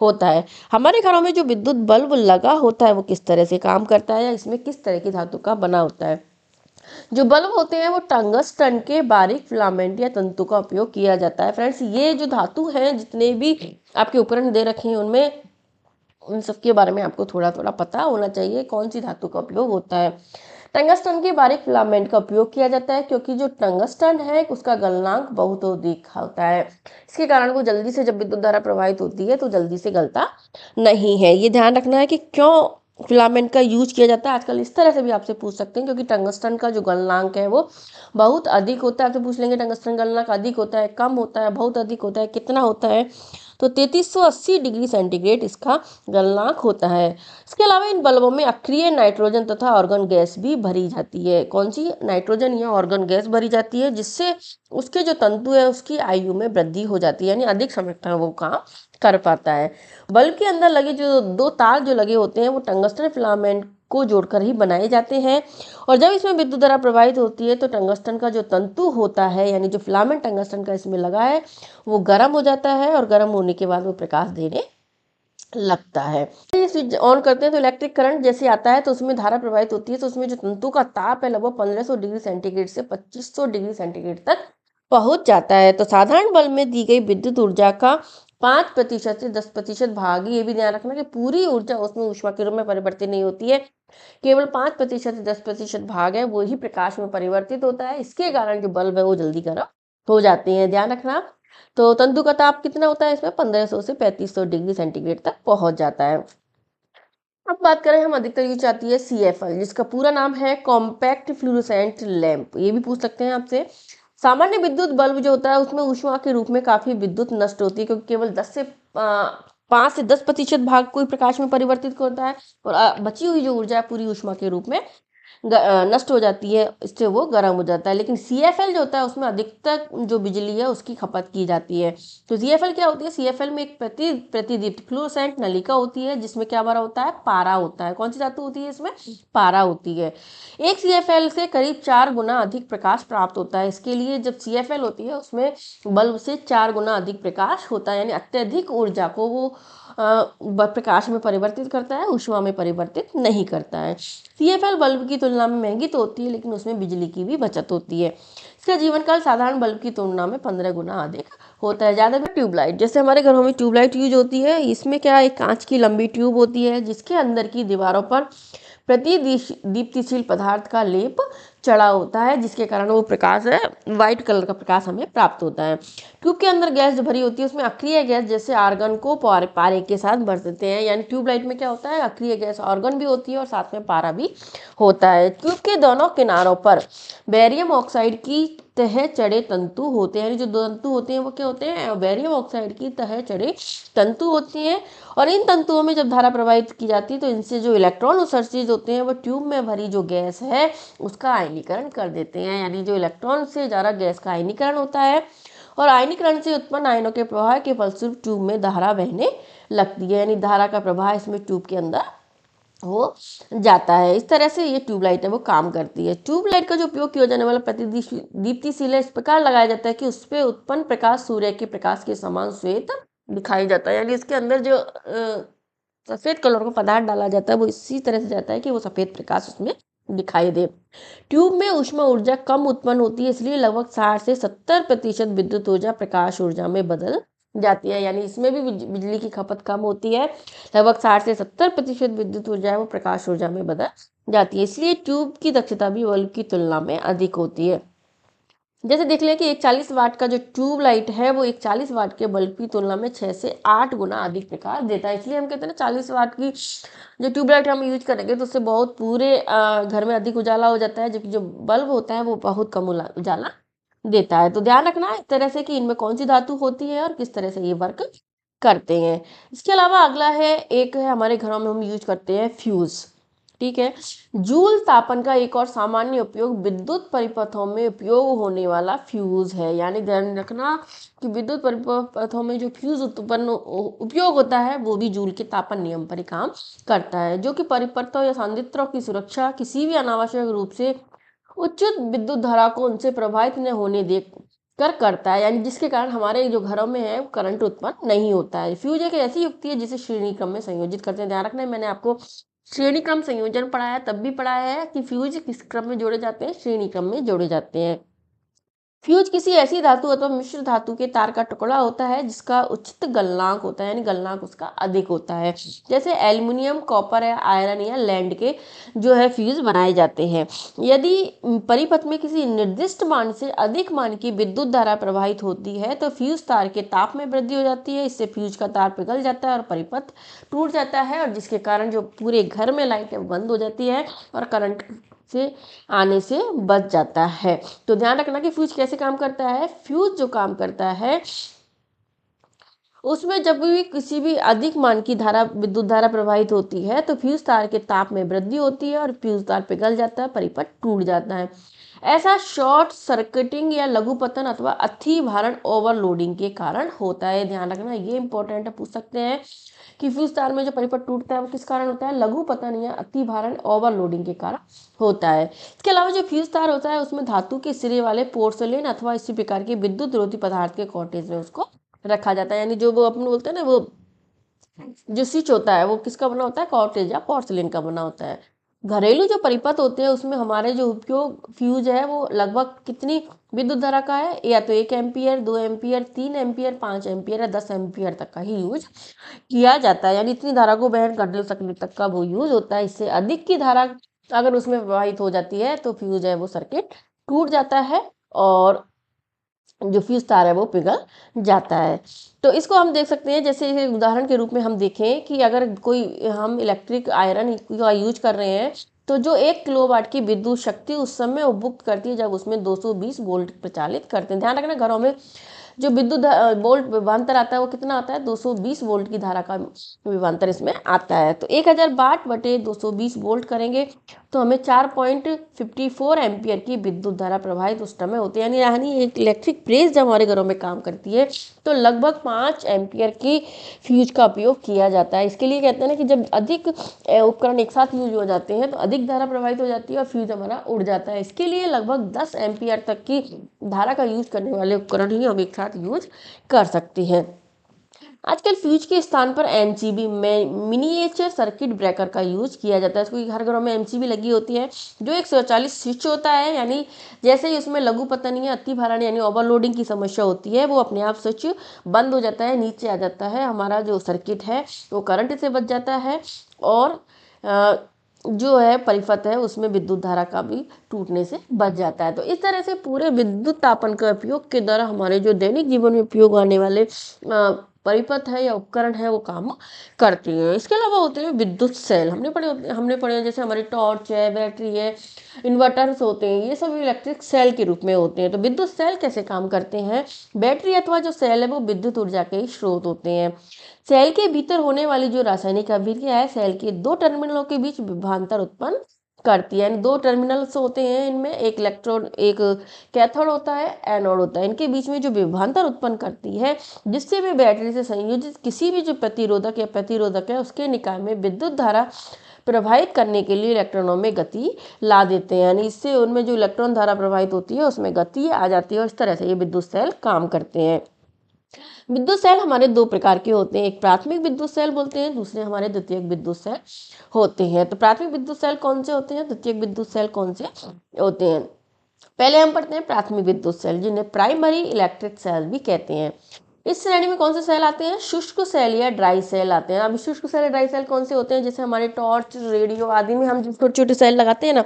होता है। हमारे घरों में जो विद्युत बल्ब लगा होता है वो किस तरह से काम करता है या इसमें किस तरह की धातु का बना होता है? जो बल्ब होते हैं वो टंगस्टन के बारीक फिलामेंट या तंतु का उपयोग किया जाता है। फ्रेंड्स, ये जो धातु हैं, जितने भी आपके उपकरण दे रखे हैं उनमें उन सब के बारे में आपको थोड़ा थोड़ा पता होना चाहिए, कौन सी धातु का उपयोग होता है। टंगस्टन के बारीक फिलामेंट का उपयोग किया जाता है क्योंकि जो टंगस्टन है उसका गलनांक बहुत अधिक होता है। इसके कारण वो जल्दी से, जब विद्युत धारा प्रवाहित होती है तो जल्दी से गलता नहीं है। ये ध्यान रखना है कि क्यों फिलामेंट का यूज किया जाता है। आजकल इस तरह से भी आपसे पूछ सकते हैं, क्योंकि टंगस्टन का जो गलनांक है वो बहुत अधिक होता है। आपसे पूछ लेंगे टंगस्टन गलनांक अधिक होता है, कम होता है, बहुत अधिक होता है, कितना होता है, तो 3380 डिग्री सेंटीग्रेड इसका गलनांक होता है। इसके अलावा इन बल्बों में अक्रिय नाइट्रोजन तथा ऑर्गन गैस भी भरी जाती है। कौन सी? नाइट्रोजन या ऑर्गन गैस भरी जाती है, जिससे उसके जो तंतु है उसकी आयु में वृद्धि हो जाती है, यानी अधिक समय तक वो काम कर पाता है। बल्ब के अंदर लगे जो दो तार जो लगे होते हैं वो टंगस्टन फिलामेंट को जोड़कर ही बनाए जाते हैं। और जब इसमें विद्युत धारा प्रवाहित होती है तो टंगस्टन का जो तंतु होता है, यानी जो फिलामेंट टंगस्टन का इसमें लगा है, वो गर्म हो जाता है, और गर्म होने के बाद वो प्रकाश देने लगता है। ये स्विच ऑन करते हैं तो इलेक्ट्रिक करंट जैसे आता है तो उसमें धारा प्रवाहित होती है, तो उसमें जो तंतु का ताप है लगभग 1500 डिग्री सेंटीग्रेड से 2500 डिग्री सेंटीग्रेड तक पहुंच जाता है। तो साधारण बल्ब में दी गई विद्युत ऊर्जा का 5% से 10% भाग, ये भी ध्यान रखना कि पूरी ऊर्जा उसमें ऊष्मा के रूप में परिवर्तित नहीं होती है, केवल 5% से 10% भाग है वो ही प्रकाश में परिवर्तित होता है। इसके कारण जो बल्ब है वो जल्दी गर्म हो जाते हैं, ध्यान रखना। तो तंतु का ताप कितना होता है इसमें? 1500 से 3500 डिग्री सेंटीग्रेड तक पहुंच जाता है। अब बात करें हम, अधिकतर यूज आती है CFL, जिसका पूरा नाम है कॉम्पैक्ट फ्लूरोसेंट लैंप। ये भी पूछ सकते हैं आपसे। सामान्य विद्युत बल्ब जो होता है उसमें ऊष्मा के रूप में काफी विद्युत नष्ट होती है, क्योंकि केवल 5 से 10% भाग कोई प्रकाश में परिवर्तित होता है, और बची हुई जो ऊर्जा है पूरी ऊष्मा के रूप में नष्ट हो जाती है, इससे वो गर्म हो जाता है। लेकिन CFL जो होता है उसमें अधिकतर जो बिजली है उसकी खपत की जाती है। तो CFL क्या होती है? CFL में एक प्रतिदीप्त फ्लोरोसेंट नलिका होती है, जिसमें क्या भरा होता है? पारा होता है। कौन सी धातु होती है इसमें? पारा होती है। एक CFL से करीब 4 गुना अधिक प्रकाश प्राप्त होता है। इसके लिए जब CFL होती है उसमें बल्ब से 4 गुना अधिक प्रकाश होता है, यानी अत्यधिक ऊर्जा को वो प्रकाश में परिवर्तित करता है, ऊष्मा में परिवर्तित नहीं करता है। CFL बल्ब की तुलना में महंगी तो होती है, लेकिन उसमें बिजली की भी बचत होती है। इसका जीवन काल साधारण बल्ब की तुलना में 15 गुना अधिक होता है। ज़्यादा ट्यूबलाइट, जैसे हमारे घरों में ट्यूबलाइट यूज होती है, इसमें क्या, एक कांच की लंबी ट्यूब होती है जिसके अंदर की दीवारों पर दीप्तिशील पदार्थ का लेप चढ़ा होता है, जिसके कारण वो प्रकाश है व्हाइट कलर का प्रकाश हमें प्राप्त होता है। ट्यूब के अंदर गैस जो भरी होती है उसमें अक्रिय गैस जैसे आर्गन को पारे के साथ भर देते हैं, यानी ट्यूबलाइट में क्या होता है? अक्रिय गैस आर्गन भी होती है और साथ में पारा भी होता है। ट्यूब के दोनों किनारों पर बेरियम ऑक्साइड की तह चढ़े तंतु होते हैं, यानी जो तंतु होते हैं वो क्या होते हैं? बेरियम ऑक्साइड की तह चढ़े तंतु होते हैं। और इन तंतुओं में जब धारा प्रवाहित की जाती है तो इनसे जो इलेक्ट्रॉन उत्सर्जित होते हैं वो ट्यूब में भरी जो गैस है उसका आयनीकरण कर देते हैं, यानी जो इलेक्ट्रॉन से ज़्यादा गैस का आयनीकरण होता है, और आयनीकरण से उत्पन्न आयनों के प्रवाह के फलस्वरूप ट्यूब में धारा बहने लगती है, यानी धारा का प्रवाह इसमें ट्यूब के अंदर हो जाता है। इस तरह से ये ट्यूबलाइट है वो काम करती है। ट्यूबलाइट का जो उपयोग किया जाने वाला दीप्तिशील है इस प्रकार लगाया जाता है कि उस पर उत्पन्न प्रकाश सूर्य के प्रकाश के समान श्वेत दिखाई जाता है, यानी इसके अंदर जो सफेद कलर का पदार्थ डाला जाता है वो इसी तरह से जाता है कि वो सफेद प्रकाश उसमें दिखाई दे। ट्यूब में ऊष्मा ऊर्जा कम उत्पन्न होती है, इसलिए लगभग 60 से 70% विद्युत ऊर्जा प्रकाश ऊर्जा में बदल जाती है, यानी इसमें भी बिजली की खपत कम होती है। लगभग 60 से 70% विद्युत ऊर्जा है वो प्रकाश ऊर्जा में बदल जाती है, इसलिए ट्यूब की दक्षता भी बल्ब की तुलना में अधिक होती है। जैसे देख लें कि एक 40 वाट का जो ट्यूब लाइट है वो एक 40 वाट के बल्ब की तुलना में 6 से 8 गुना अधिक प्रकाश देता है, इसलिए हम कहते हैं ना 40 वाट की जो ट्यूब लाइट हम यूज करेंगे तो उससे बहुत पूरे घर में अधिक उजाला हो जाता है, जबकि जो बल्ब होता है वो बहुत कम उजाला देता है। तो ध्यान रखना इस तरह से कि इनमें कौन सी धातु होती है और किस तरह से ये वर्क करते हैं। इसके अलावा अगला है, एक है हमारे घरों में हम यूज करते हैं फ्यूज। ठीक है। जूल तापन का एक और सामान्य उपयोग विद्युत परिपथों में उपयोग होने वाला फ्यूज है, यानी ध्यान रखना कि विद्युत परिपथों में जो फ्यूज उत्पन्न उपयोग होता है वो भी जूल के तापन नियम पर ही काम करता है, जो कि परिपथों या संयंत्रों की सुरक्षा किसी भी अनावश्यक रूप से उच्च विद्युत धारा को उनसे प्रभावित न होने दे कर करता है, यानी जिसके कारण हमारे जो घरों में है करंट उत्पन्न नहीं होता है। फ्यूज एक ऐसी युक्ति है जिसे श्रेणी क्रम में संयोजित करते हैं। ध्यान रखना है, मैंने आपको श्रेणी क्रम संयोजन पढ़ाया, तब भी पढ़ाया है कि फ्यूज किस क्रम में जोड़े जाते हैं? श्रेणी क्रम में जोड़े जाते हैं। फ्यूज किसी ऐसी धातु अथवा मिश्र धातु के तार का टुकड़ा होता है जिसका उचित गलनांक होता है, यानी गलनांक उसका अधिक होता है। जैसे एल्युमिनियम, कॉपर या आयरन या लैंड के जो है फ्यूज बनाए जाते हैं। यदि परिपथ में किसी निर्दिष्ट मान से अधिक मान की विद्युत धारा प्रवाहित होती है तो फ्यूज तार के ताप में वृद्धि हो जाती है। इससे फ्यूज का तार पिघल जाता है और परिपथ टूट जाता है, और जिसके कारण जो पूरे घर में लाइटें बंद हो जाती है और करंट से आने से बच जाता है। तो ध्यान रखना कि फ्यूज कैसे काम करता है। फ्यूज जो काम करता है उसमें जब भी किसी भी अधिक मान की धारा, विद्युत धारा प्रवाहित होती है तो फ्यूज तार के ताप में वृद्धि होती है और फ्यूज तार पिघल जाता है, परिपथ टूट जाता है। ऐसा शॉर्ट सर्किटिंग या लघु पतन अथवा अति भारण ओवरलोडिंग के कारण होता है। ध्यान रखना, ये इंपॉर्टेंट है, पूछ सकते हैं कि फ्यूज तार में जो परिपथ टूटता है वो किस कारण होता है, लघु पतन या अति भारण ओवरलोडिंग के कारण होता है। इसके अलावा जो फ्यूज तार होता है उसमें धातु के सिरे वाले पोर्सलेन अथवा इसी प्रकार के विद्युत रोधी पदार्थ के कॉटेज में उसको रखा जाता है। यानी जो वो अपन बोलते हैं ना, वो जो स्विच होता है वो किसका बना होता है, कॉटेज या पोर्सलेन का बना होता है। घरेलू जो परिपथ होते हैं उसमें हमारे जो उपयोग फ्यूज है वो लगभग कितनी विद्युत धारा का है, या तो 1 एम्पियर, 2 एम्पियर, 3 एम्पियर, 5 एम्पियर या 10 एम्पियर तक का ही यूज किया जाता है। यानी इतनी धारा को वहन कर सकने तक का वो यूज होता है। इससे अधिक की धारा अगर उसमें प्रवाहित हो जाती है तो फ्यूज है वो सर्किट टूट जाता है और जो फ्यूज तार है वो पिघल जाता है। तो इसको हम देख सकते हैं, जैसे एक उदाहरण के रूप में हम देखें कि अगर कोई हम इलेक्ट्रिक आयरन का यूज कर रहे हैं तो जो 1 किलोवाट की विद्युत शक्ति उस समय उपभोग करती है जब उसमें 220 वोल्ट प्रचालित करते हैं। ध्यान रखना, घरों में जो विद्युत वोल्ट विभवांतर आता है वो कितना आता है, 220 वोल्ट की धारा का विभवांतर इसमें आता है। तो 1000 वाट बटे 220 वोल्ट करेंगे तो हमें 4.54 एम्पियर की विद्युत धारा प्रवाहित उस समय होती है। यानी एक इलेक्ट्रिक प्रेस जब हमारे घरों में काम करती है तो लगभग 5 एम्पियर की फ्यूज का उपयोग किया जाता है। इसके लिए कहते हैं ना कि जब अधिक उपकरण एक साथ यूज हो जाते हैं तो अधिक धारा प्रवाहित हो जाती है और फ्यूज हमारा उड़ जाता है। इसके लिए लगभग 10 एम्पियर तक की धारा का यूज करने वाले उपकरण ही हम एक साथ यूज कर सकते हैं। आजकल फ्यूज के स्थान पर एमसीबी में मिनिएचर सर्किट ब्रेकर का यूज किया जाता है। क्योंकि हर घरों में एमसीबी लगी होती है जो एक स्वचालित स्विच होता है। यानी जैसे ही उसमें लघु पतन या अति भारण यानी ओवरलोडिंग की समस्या होती है वो अपने आप स्विच बंद हो जाता है, नीचे आ जाता है, हमारा जो सर्किट है वो करंट से बच जाता है और जो है परिपथ है उसमें विद्युत धारा का भी टूटने से बच जाता है। तो इस तरह से पूरे विद्युत तापन का उपयोग के द्वारा हमारे जो दैनिक जीवन में उपयोग आने वाले परिपथ है या उपकरण है वो काम करती हैं। इसके अलावा होते हैं विद्युत सेल। हमने पढ़े हैं, जैसे हमारी टॉर्च है, बैटरी है, इन्वर्टर्स होते हैं, ये सब इलेक्ट्रिक सेल के रूप में होते हैं। तो विद्युत सेल कैसे काम करते हैं, बैटरी अथवा जो सेल है वो विद्युत ऊर्जा के स्रोत होते हैं। सेल के भीतर होने वाली जो रासायनिक अभिक्रिया है सेल के दो टर्मिनलों के बीच विभवांतर उत्पन्न करती है। यानी दो टर्मिनल्स होते हैं, इनमें एक इलेक्ट्रोड, एक कैथोड होता है, एनोड होता है। इनके बीच में जो विभवांतर उत्पन्न करती है जिससे वे बैटरी से संयोजित किसी भी जो प्रतिरोधक है उसके निकाय में विद्युत धारा प्रवाहित करने के लिए इलेक्ट्रॉनों में गति ला देते हैं। यानी इससे उनमें जो इलेक्ट्रॉन धारा प्रवाहित होती है उसमें गति आ जाती है और इस तरह से ये विद्युत सेल काम करते हैं। विद्युत सेल हमारे दो प्रकार के होते हैं, एक प्राथमिक विद्युत सेल बोलते हैं, दूसरे हमारे द्वितीयक विद्युत सेल होते हैं। तो प्राथमिक विद्युत सेल कौन से होते हैं, द्वितीयक विद्युत सेल कौन से होते हैं। पहले हम पढ़ते हैं प्राथमिक विद्युत सेल, जिन्हें प्राइमरी इलेक्ट्रिक सेल भी कहते हैं। इस श्रेणी में कौन से सेल आते हैं, शुष्क सेल या ड्राई सेल आते हैं। अब शुष्क सेल या ड्राई सेल कौन से होते हैं, जैसे हमारे टॉर्च, रेडियो आदि में हम जो छोटे छोटे सेल लगाते हैं ना,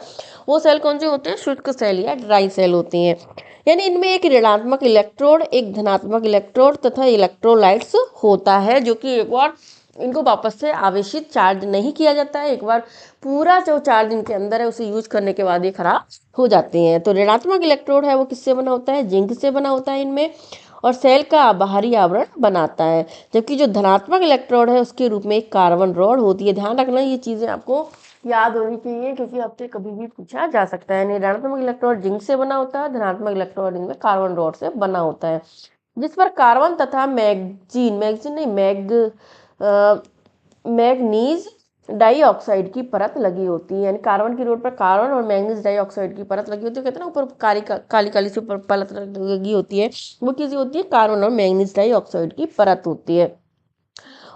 वो सेल कौन से होते हैं, शुष्क सेल या ड्राई सेल होते हैं। यानी इनमें एक ऋणात्मक इलेक्ट्रोड, एक धनात्मक इलेक्ट्रोड तथा इलेक्ट्रोलाइट्स होता है, जो कि एक बार इनको वापस से आवेशित चार्ज नहीं किया जाता है। एक बार पूरा जो चार्ज इनके अंदर है उसे यूज करने के बाद ये खराब हो जाते हैं। तो ऋणात्मक इलेक्ट्रोड है वो किससे बना होता है, जिंक से बना होता है इनमें, और सेल का बाहरी आवरण बनाता है। जबकि जो धनात्मक इलेक्ट्रोड है उसके रूप में एक कार्बन रॉड होती है। ध्यान रखना, ये चीजें आपको याद होनी चाहिए क्योंकि आपसे कभी भी पूछा जा सकता है। ऋणात्मक इलेक्ट्रोड जिंक से बना होता है, धनात्मक इलेक्ट्रोड इनमें कार्बन रॉड से बना होता है, जिस पर कार्बन तथा मैग्नीज डाइऑक्साइड की परत लगी होती है। यानी कार्बन की रोड पर कार्बन और मैग्नीज डाइऑक्साइड की परत लगी होती है। कहते हैं ना ऊपर काली काली सी परत लगी होती है, वो किसी होती है, कार्बन और मैग्नीज डाइऑक्साइड की परत होती है।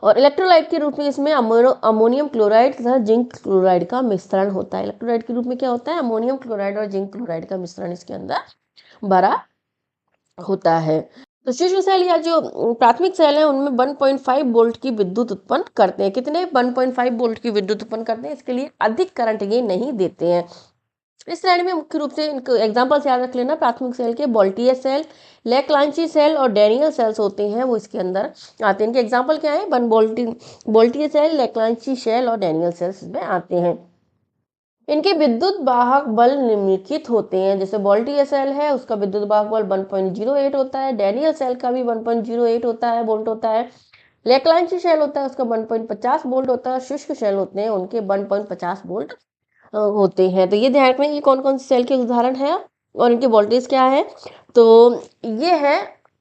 और इलेक्ट्रोलाइट के रूप में इसमें अमोनियम क्लोराइड तथा जिंक क्लोराइड का मिश्रण होता है। इलेक्ट्रोलाइट के रूप में क्या होता है, अमोनियम क्लोराइड और जिंक क्लोराइड का मिश्रण इसके अंदर भरा होता है। तो शुष्क सेल या जो प्राथमिक सेल है उनमें 1.5 वोल्ट की विद्युत उत्पन्न करते हैं। कितने? 1.5 वोल्ट की विद्युत उत्पन्न करते हैं। इसके लिए अधिक करंट ये नहीं देते हैं। इस श्रेणी में मुख्य रूप से इनको एग्जांपल्स याद रख लेना प्राथमिक सेल के। बोल्टियर सेल, लेक्लांची सेल और डैनियल सेल्स होते हैं, वो इसके अंदर आते हैं। इनके एग्जांपल क्या है? बोल्टियर सेल, लेक्लांची सेल और डैनियल सेल्स इसमें आते हैं। इनके विद्युत वाहक बल निम्नलिखित होते हैं। जैसे बोल्टियर सेल है, उसका विद्युत वाहक बल 1.08 होता है। डैनियल सेल का भी 1.08 होता है, वोल्ट होता है। लेक्लांची सेल होता है, उसका 1.50 वोल्ट होता है। शुष्क सेल होते हैं, उनके 1.50 वोल्ट होते हैं। तो ये ध्यान रखना, ये कौन कौन से सेल के उदाहरण है और इनके वोल्टेज क्या है। तो ये है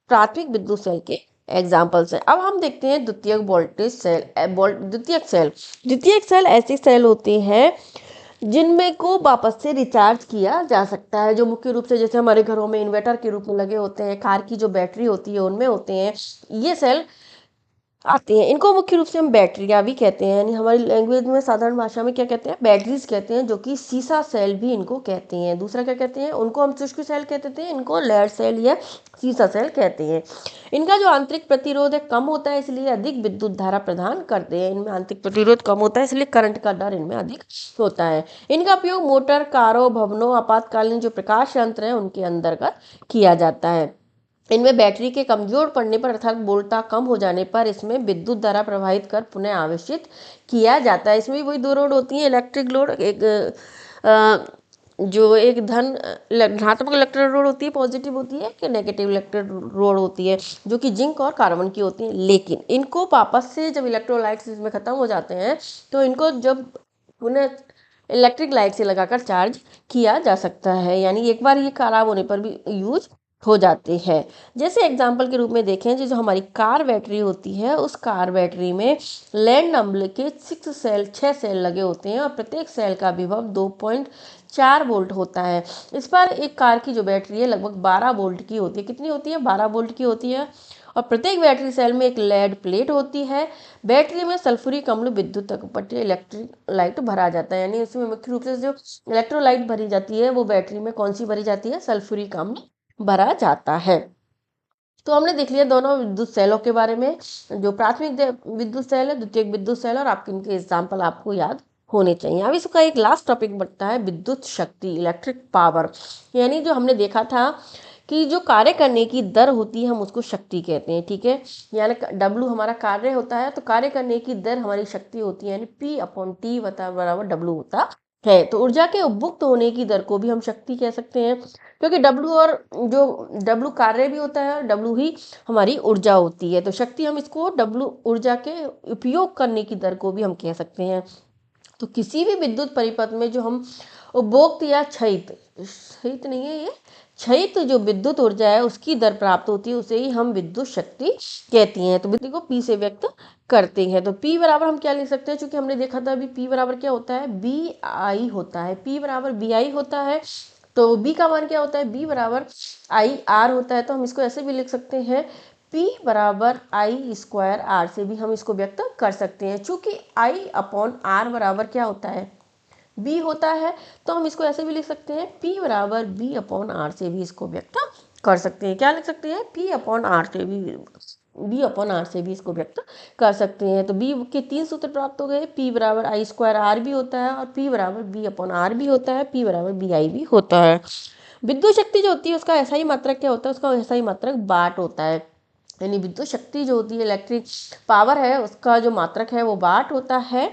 प्राथमिक विद्युत सेल के एग्जाम्पल्स हैं। अब हम देखते हैं द्वितीयक वोल्टेज सेल। द्वितीयक सेल ऐसे सेल होते हैं जिनमें को वापस से रिचार्ज किया जा सकता है। जो मुख्य रूप से जैसे हमारे घरों में इन्वर्टर के रूप में लगे होते हैं, कार की जो बैटरी होती है उनमें होते हैं ये सेल आते हैं। इनको मुख्य रूप से हम बैटरियां भी कहते हैं, यानी हमारी लैंग्वेज में साधारण भाषा में क्या कहते हैं? बैटरीज कहते हैं, जो कि सीसा सेल भी इनको कहते हैं। दूसरा क्या कहते हैं? उनको हम शुष्क सेल कहते थे, इनको लेड सेल या सीसा सेल कहते हैं। इनका जो आंतरिक प्रतिरोध है कम होता है, इसलिए अधिक विद्युत धारा प्रदान करते हैं। इनमें आंतरिक प्रतिरोध कम होता है, इसलिए करंट का दर इनमें अधिक होता है। इनका उपयोग मोटर, कारों, भवनों, आपातकालीन जो प्रकाश यंत्र है उनके अंतर्गत किया जाता है। इनमें बैटरी के कमजोर पड़ने पर अर्थात वोल्टता कम हो जाने पर इसमें विद्युत धारा प्रवाहित कर पुनः आवेशित किया जाता है। इसमें भी वही दो लोड होती है, इलेक्ट्रिक लोड, एक जो एक धनात्मक इलेक्ट्रिक लोड होती है, पॉजिटिव होती है, कि नेगेटिव इलेक्ट्रिक लोड होती है, जो कि जिंक और कार्बन की होती है। लेकिन इनको वापस से जब इलेक्ट्रोलाइट्स इसमें खत्म हो जाते हैं तो इनको जब पुनः इलेक्ट्रिक लाइट से लगाकर चार्ज किया जा सकता है, यानी एक बार ये खराब होने पर भी यूज हो जाते हैं। जैसे एग्जाम्पल के रूप में देखें, जो हमारी कार बैटरी होती है उस कार बैटरी में लैंड नंबर के 6 सेल लगे होते हैं और प्रत्येक सेल का विभव 2.4 वोल्ट होता है। इस पर एक कार की जो बैटरी है लगभग 12 वोल्ट की होती है। कितनी होती है? 12 वोल्ट की होती है। और प्रत्येक बैटरी सेल में एक लेड प्लेट होती है। बैटरी में सल्फ्यूरिक अम्ल विद्युत अपव्यय इलेक्ट्रिक लाइट भरा जाता है, यानी इसमें मुख्य रूप से जो इलेक्ट्रोलाइट भरी जाती है वो बैटरी में कौन सी भरी जाती है? सल्फ्यूरिक अम्ल भरा जाता है। तो हमने देख लिया दोनों विद्युत सेलों के बारे में, जो प्राथमिक विद्युत सेल है, द्वितीयक विद्युत सेल, और आपके इनके एग्जाम्पल आपको याद होने चाहिए। अब इसका एक लास्ट टॉपिक बनता है विद्युत शक्ति, इलेक्ट्रिक पावर। यानी जो हमने देखा था कि जो कार्य करने की दर होती है हम उसको शक्ति कहते हैं, ठीक है। यानी डब्लू हमारा कार्य होता है, तो कार्य करने की दर हमारी शक्ति होती है, यानी P/T बराबर डब्लू होता है। तो ऊर्जा के उपभुक्त होने की दर को भी हम शक्ति कह सकते हैं, क्योंकि डब्लू और जो डब्लू कार्य भी होता है और डब्लू ही हमारी ऊर्जा होती है। तो शक्ति हम इसको डब्लू ऊर्जा के उपयोग करने की दर को भी हम कह सकते हैं। तो किसी भी विद्युत परिपथ में जो हम उपभोक्त या क्षयित नहीं है ये, क्षयित जो विद्युत ऊर्जा है उसकी दर प्राप्त होती है, उसे ही हम विद्युत शक्ति कहती हैं। तो विद्युत को P से व्यक्त करते हैं। तो P बराबर हम क्या लिख सकते हैं? क्योंकि हमने देखा था अभी P बराबर क्या होता है? BI होता है। P बराबर BI होता है। तो B का मान क्या होता है? B बराबर IR होता है। तो हम इसको ऐसे भी लिख सकते हैं, P बराबर I² R से भी हम इसको व्यक्त कर सकते हैं। चूंकि I/R बराबर क्या होता है? B होता है, तो हम इसको ऐसे भी लिख सकते हैं, P बराबर B/R से भी इसको व्यक्त कर सकते हैं। क्या लिख सकते हैं? P/R से भी B/R से भी इसको व्यक्त कर सकते हैं। तो B के 3 सूत्र प्राप्त हो गए। P बराबर I² R भी होता है और P बराबर B/R भी होता है, P बराबर BI भी होता है। विद्युत शक्ति जो होती है उसका ऐसा ही मात्रक क्या होता है? उसका ऐसा ही मात्रक वाट होता है। यानी विद्युत शक्ति जो होती है, इलेक्ट्रिक पावर है, उसका जो मात्रक है वो वाट होता है।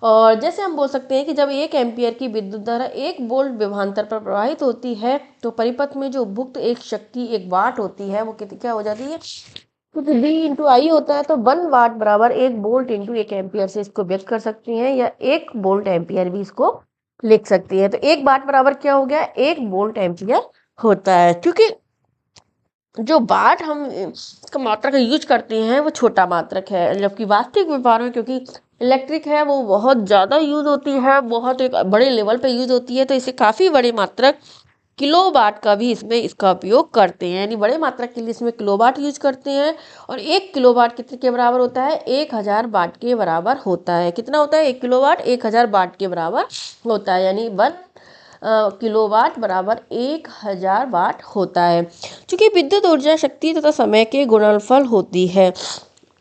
और जैसे हम बोल सकते हैं कि जब 1 एम्पियर की विद्युत धारा 1 वोल्ट विभवांतर पर प्रवाहित होती है तो परिपथ में जो उपभुक्त एक शक्ति 1 वाट होती है वो कितनी क्या हो जाती है? तो V इंटू आई होता है। तो 1 वाट बराबर 1 वोल्ट इंटू 1 एम्पियर से इसको व्यक्त कर सकती हैं, या 1 वोल्ट एम्पियर भी इसको लिख सकती है। तो 1 वाट बराबर क्या हो गया? 1 वोल्ट एम्पियर होता है। क्योंकि जो वाट हम इसका मात्रक यूज करते हैं वो छोटा मात्रक है, जबकि वास्तविक व्यवहार में क्योंकि इलेक्ट्रिक है वो बहुत ज़्यादा यूज होती है, बहुत एक बड़े लेवल पे यूज होती है, तो इसे काफ़ी बड़े मात्रक किलोवाट का भी इसमें इसका उपयोग करते हैं। यानी बड़े मात्रक के लिए इसमें किलोवाट यूज करते हैं। और 1 किलोवाट कितने के बराबर होता है? 1000 वाट के बराबर होता है। कितना होता है? 1 किलोवाट 1000 वाट के बराबर होता है। यानी 1 किलोवाट बराबर 1000 वाट होता है। चूंकि विद्युत ऊर्जा शक्ति तथा समय के गुणनफल होती है,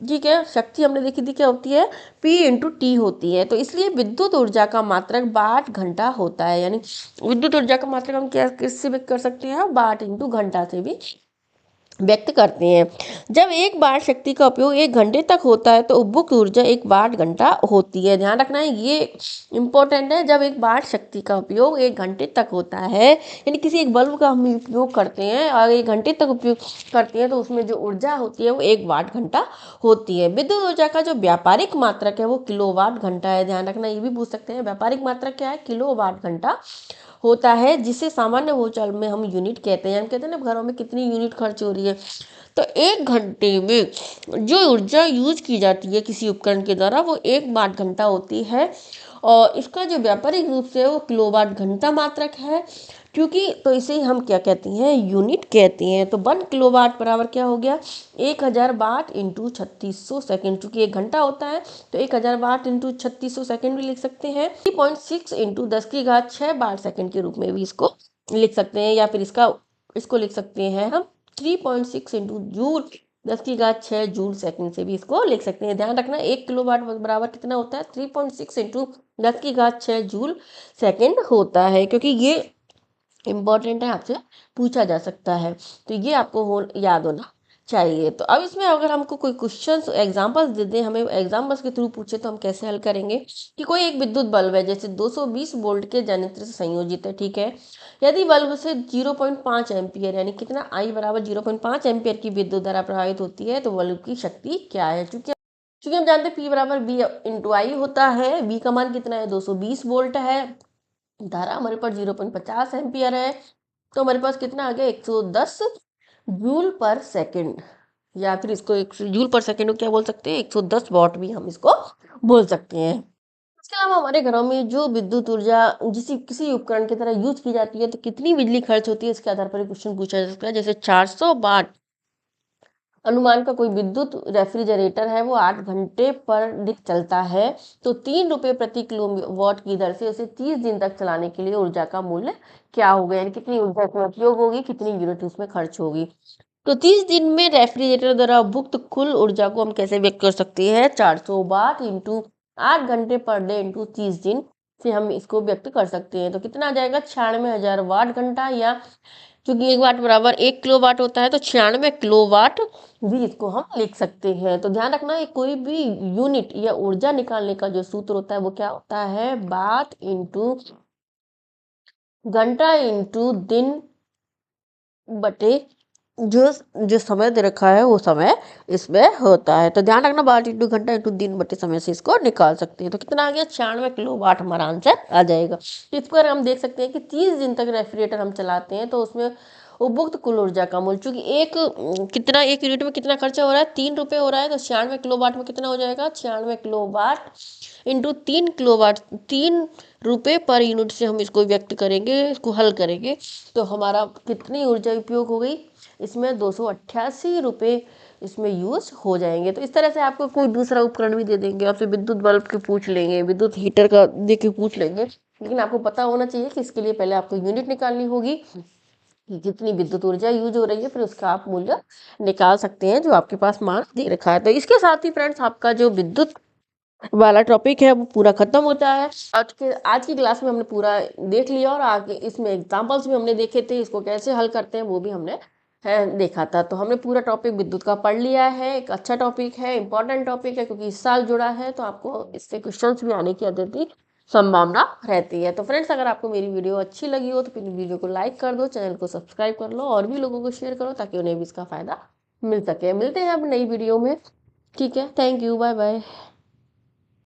ठीक है, शक्ति हमने देखी थी क्या होती है, P इंटू टी होती है, तो इसलिए विद्युत ऊर्जा का मात्रक वाट घंटा होता है। यानी विद्युत ऊर्जा का मात्रक हम क्या किससे व्यक्त कर सकते हैं, वाट इंटू घंटा से भी व्यक्त करते हैं। जब एक वाट शक्ति का उपयोग 1 घंटे तक होता है तो उपभोग ऊर्जा 1 वाट घंटा होती है। ध्यान रखना है, ये इंपॉर्टेंट है। जब एक वाट शक्ति का उपयोग 1 घंटे तक होता है, यानी किसी एक बल्ब का हम उपयोग करते हैं और 1 घंटे तक उपयोग करते हैं, तो उसमें जो ऊर्जा होती है वो 1 वाट घंटा होती है। विद्युत ऊर्जा का जो व्यापारिक मात्रक है वो किलोवाट घंटा है। ध्यान रखना, ये भी पूछ सकते हैं, व्यापारिक मात्रक क्या है, किलोवाट घंटा होता है, जिसे सामान्य बोलचाल में हम यूनिट कहते हैं। हम कहते हैं ना घरों में कितनी यूनिट खर्च हो रही है, तो 1 घंटे में जो ऊर्जा यूज की जाती है किसी उपकरण के द्वारा वो 1 वाट घंटा होती है। और इसका जो व्यापारिक रूप से है वो किलोवाट घंटा मात्रक है, क्योंकि तो इसे हम क्या कहते हैं, यूनिट कहते हैं। तो 1 किलोवाट बराबर क्या हो गया, 1000 वाट इंटू 3600 सेकेंड। चूंकि 1 घंटा होता है तो 1000 वाट इंटू 3600 सेकेंड भी लिख सकते हैं। 3.6 इंटू 10⁶ वाट सेकेंड के रूप में भी इसको लिख सकते हैं, या फिर इसको लिख सकते हैं हम 3.6 इंटू जूल 10⁶ जूल सेकेंड से भी इसको लिख सकते हैं। ध्यान रखना, 1 किलोवाट बराबर कितना होता है, 3.6 इंटू 10⁶जूल सेकेंड होता है, क्योंकि ये इम्पॉर्टेंट है, आपसे पूछा जा सकता है, तो ये आपको याद होना चाहिए। तो अब इसमें अगर हमको कोई क्वेश्चंस एग्जांपल्स दे दें, हमें एग्जांपल्स के थ्रू पूछे, तो हम कैसे हल करेंगे कि कोई एक विद्युत बल्ब है जैसे 220 वोल्ट के जनित्र से संयोजित है, ठीक है। यदि बल्ब से 0.5 एम्पियर यानी कितना, आई बराबर 0.5 एम्पियर की विद्युत धारा प्रभावित होती है, तो बल्ब की शक्ति क्या है। चूंकि हम जानते हैं P बराबर बी इंटू आई होता है, बी का मान कितना है, 220 वोल्ट है, धारा हमारे पास 0.50 एम्पियर है, तो हमारे पास कितना आ गया, 110 जूल पर सेकंड, या फिर इसको 1 जूल पर सेकंड को क्या बोल सकते हैं, 110 वॉट भी हम इसको बोल सकते हैं। इसके अलावा हमारे घरों में जो विद्युत ऊर्जा किसी उपकरण की तरह यूज की जाती है, तो कितनी बिजली खर्च होती है, इसके आधार पर क्वेश्चन पूछा जा सकता है। जैसे 400 वाट अनुमान का कोई विद्युत रेफ्रिजरेटर है, वो 8 घंटे पर दिन चलता है, तो 3 रुपये प्रति किलोवाट की दर से उसे 30 दिन तक चलाने के लिए ऊर्जा का मूल्य क्या होगा, यानी कितनी ऊर्जा इसमें उपयोग होगी, कितनी यूनिट उसमें खर्च होगी। तो 30 दिन में रेफ्रिजरेटर द्वारा उपभुक्त कुल ऊर्जा को हम कैसे व्यक्त कर सकते हैं, 400 वाट इंटू 8 घंटे पर डे इंटू 30 दिन से हम इसको व्यक्त कर सकते हैं। तो कितना आ जाएगा, 96,000 वाट घंटा, या क्योंकि 1 वाट बराबर 1 किलोवाट होता है, तो 96 किलोवाट भी इसको हम लिख सकते हैं। तो ध्यान रखना है, कोई भी यूनिट या ऊर्जा निकालने का जो सूत्र होता है वो क्या होता है, वाट इंटू घंटा इंटू दिन बटे जो जो समय दे रखा है वो समय इसमें होता है। तो ध्यान रखना, वाट इंटू घंटा इंटू दिन बटे समय से इसको निकाल सकते हैं। तो कितना आ गया, 96 किलोवाट हमारा आंसर आ जाएगा। तो इस पर हम देख सकते हैं कि 30 दिन तक रेफ्रिजरेटर हम चलाते हैं, तो उसमें उपभोक्त कुल ऊर्जा का मूल्य, चूंकि एक यूनिट में कितना खर्चा हो रहा है, 3 रुपये हो रहा है, तो 96 किलोवाट में कितना हो जाएगा, 96 किलोवाट इंटू 3 किलोवाट, 3 रुपये पर यूनिट से हम इसको व्यक्त करेंगे, इसको हल करेंगे, तो हमारा कितनी ऊर्जा उपयोग हो गई, इसमें 288 रुपये इसमें यूज हो जाएंगे। तो इस तरह से आपको कोई दूसरा उपकरण भी दे देंगे, आपसे विद्युत बल्ब के पूछ लेंगे, विद्युत हीटर का दे के पूछ लेंगे, लेकिन आपको पता होना चाहिए कि इसके लिए पहले आपको यूनिट निकालनी होगी कि कितनी विद्युत ऊर्जा यूज हो रही है, फिर उसका आप मूल्य निकाल सकते हैं जो आपके पास मान दे रखा है। तो इसके साथ ही फ्रेंड्स, आपका जो विद्युत वाला टॉपिक है वो पूरा खत्म होता है। आज की क्लास में हमने पूरा देख लिया, और आगे इसमें एग्जांपल्स भी हमने देखे थे, इसको कैसे हल करते हैं वो भी हमने देखा था। तो हमने पूरा टॉपिक विद्युत का पढ़ लिया है। एक अच्छा टॉपिक है, इंपॉर्टेंट टॉपिक है, क्योंकि इस साल जुड़ा है, तो आपको इससे क्वेश्चंस भी आने की अधिक संभावना रहती है। तो फ्रेंड्स, अगर आपको मेरी वीडियो अच्छी लगी हो तो फिर वीडियो को लाइक कर दो, चैनल को सब्सक्राइब कर लो, और भी लोगों को शेयर करो ताकि उन्हें भी इसका फायदा मिल सके। मिलते हैं अब नई वीडियो में, ठीक है, थैंक यू, बाय बाय।